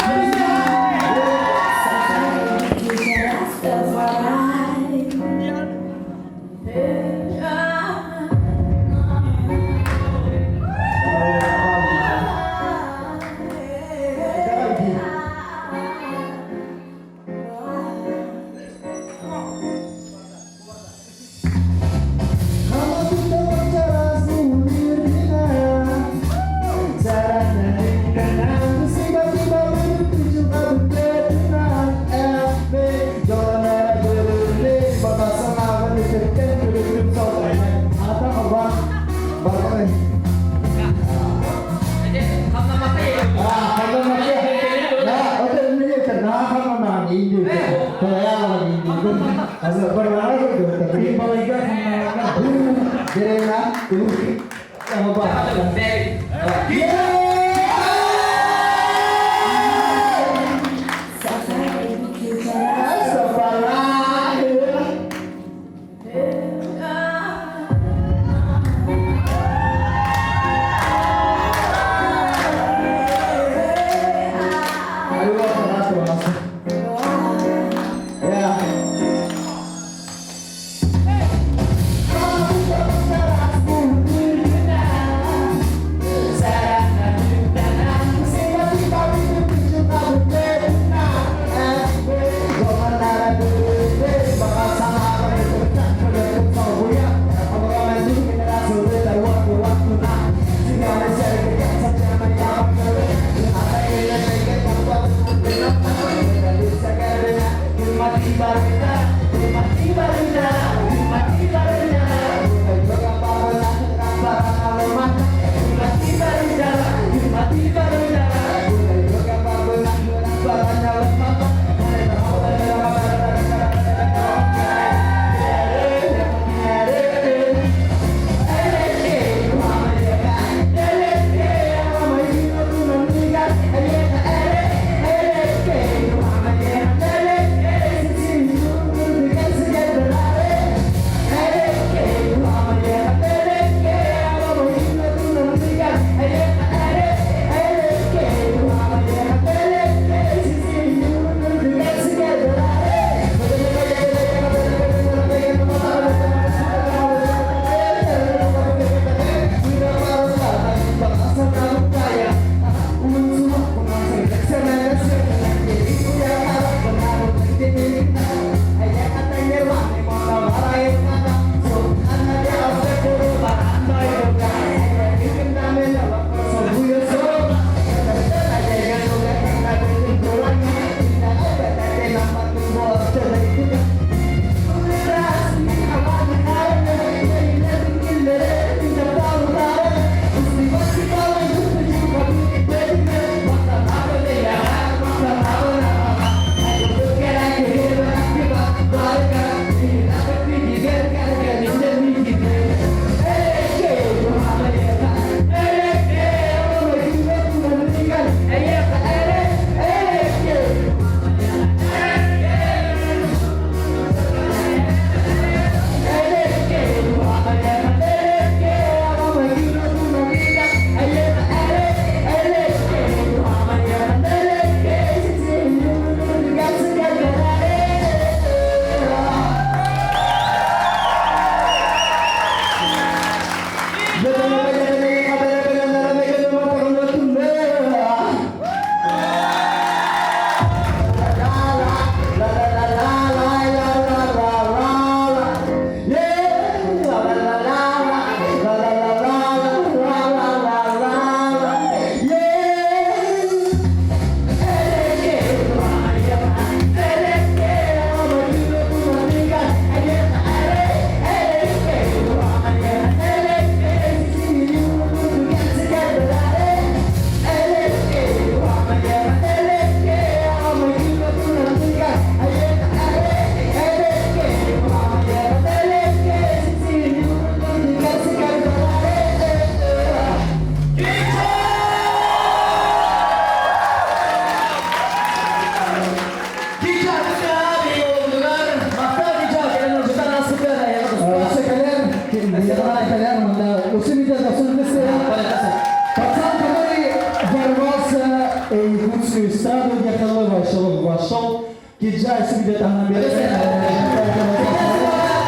sudah tangan Ada saya.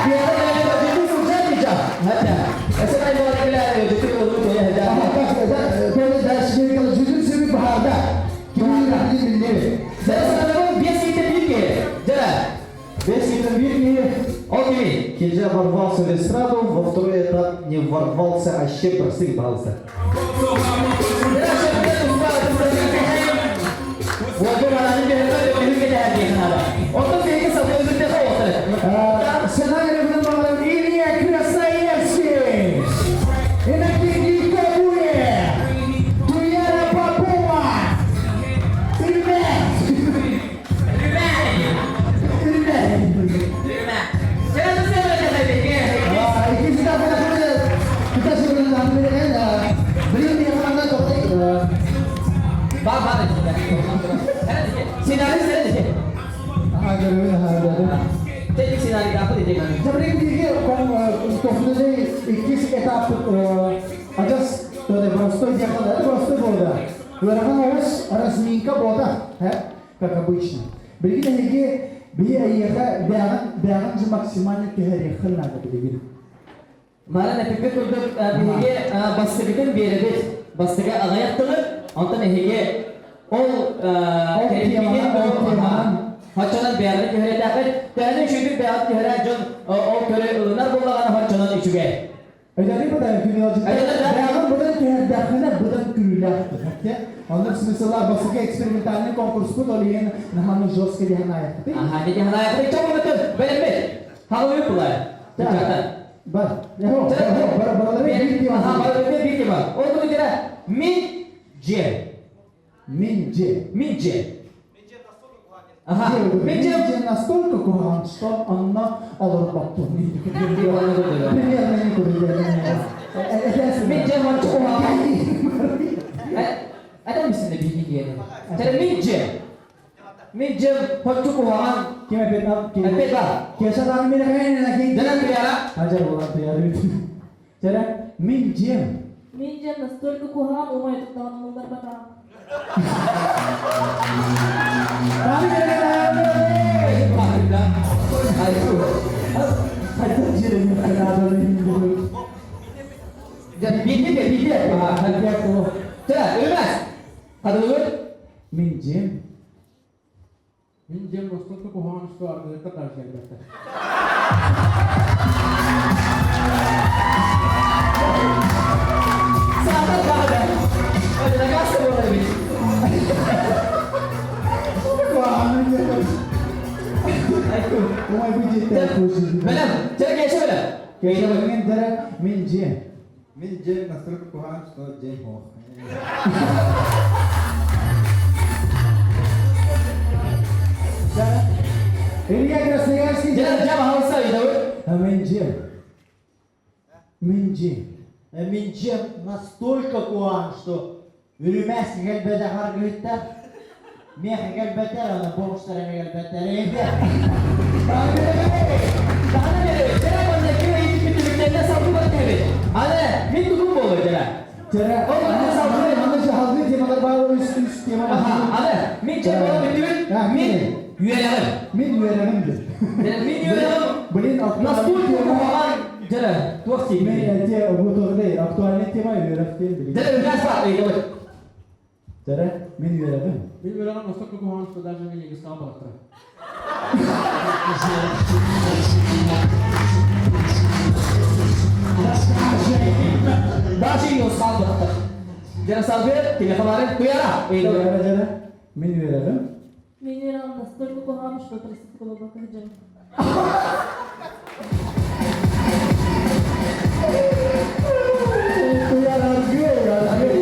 Biar ada jadi susah tidak. Ada. Saya mau bilang jadi dulu ya ada. Böyle dersleri kalau jujur sih bahada. Gimana ini bener? Saya sekarang biasa kita bikin. Jara. Без интервью Окей. Кенже ворвался в эстраду, во второй этап не ворвался, а ще просыпался. Сценарий был Илья Красноярский. И на книге Кабуе. Туяра Попова. Ребят. Ini kita sebelum ambil beliau di mana dokter. Sebenarnya dia untuk ikis etap ajas tuh просто dia когда просто бода. Вероятно, раз минка бода, как обычно. Бегите неге бия яха бяган же максимально кехер яхал надо бегите. Мара нәфикә күрдек биге бастыгын беребез. Бастыга агаяктылы, антын эһиге ол Haccanan beyazı köhre dağır, tane şükrü beyaz köhre can o köhre ulunar bulağına haccanan içüge. Öyle mi ki diyor? Beyazın buradan kehir dağına buradan kürüler. Onlar mesela basık eksperimentalini konkursu doluyen nahanı jos ke diye nayet. Aha, ne diye nayet? Çok betul. Benim. Halı yok bulay. Bak, baraları bir diyor. Aha, baraları bir diyor. O da kira mince. Mince. Ага, Минже настолько курган, что она алырбапту. Примерно не курган. Mince var çok oha. Ada misin de bilgi gene. Tere mince var çok oha. Kime bedam? Bedam. Kesa tani mere kaya lagi. Jangan biara. Ajar bolan biara itu. Cara minje. Minjem настолько кухан, умай тут там мулдар бата. Tani mere Hatta jirin kenapa ini? Jadi bilgi. Hadi aku Tere, ölmez. Hadi olur. minjem. Minjem nostalku kuhan что аргумента таржи албетте. Selamat kabar. Ada kasih boleh lebih. Umay bu cidden koşuyor. Benim. Tere geçe benim. Kayaknya cara minje. Minjem настолько kuhan что Джейм Хо. Илья Красноярский. Jam hausa itu. Минже. Минже настолько куан, что Ürümez gelbede hargıhtar. Meh gelbede ana boşlara gelbede. Daha ne? Tere bana kira itu bitiriklerinde sabır bakıyor. Ana, min tutum mu olur tere? Cara mana sahadri temalar baru üst tema. Ana, min tere bana bitirin. Min üyelerim. Min üyelerimdir. Min üyelerim. Belin Nasıl kuhan? Tere, tuak sih. Min dia bu torde aktualnya tema üyelerim. Tere üyelerim var. Iya. Cara min üyelerim. Bilmiyorum nostalku kuhan что даже не гискал бахтра. Daha şey yok saldı. Tere saldı. Telefonları duyara. Iya. Cara min üyelerim. Минерал настолько кухан, что трясет головой как джем.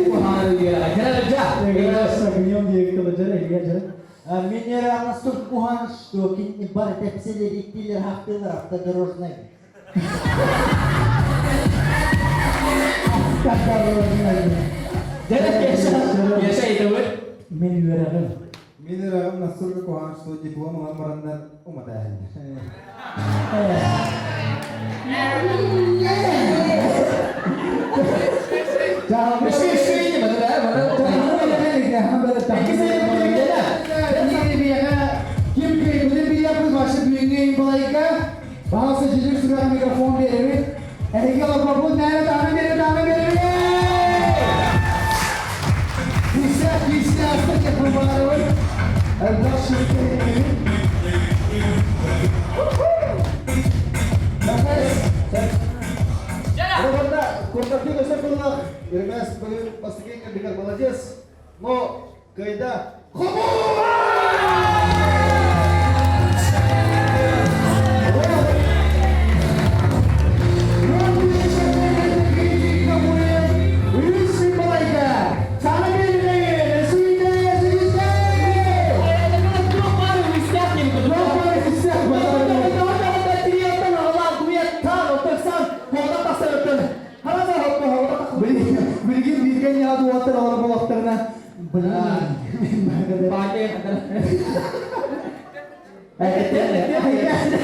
Kuhan üyelerim. Tere kerja. Сагнем dia kalau cara Илья cara. Минерал настолько куан, что кинь бар тепсели ректилер хактылар автодорожный. Tere yaşa itu. Min üyelerim. Minera настолько kuhan что диплом ламарандан уматahil. Şu ini betul ya, betul. balayka. Bahasa jujur sudah mikrofon verelim. Ege babu nerede tane verelim. Kişi hasta yapılmaları var. Allah şirketi. Ada kontaknya bisa pulang. Irmas pastikan kan dengar balajes. Mau kaida. Bilgin ya bu water orang wakterna benar. Pakai yang akan.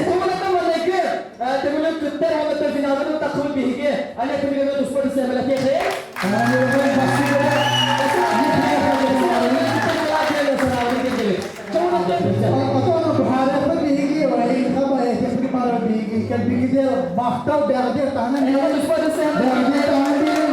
Teman-teman lagi, teman-teman kita yang betul final itu tak kau bihige. Ada teman-teman uspor di sana lagi ya. Bahkan dia tangan dia uspor di sana. Dia tangan dia.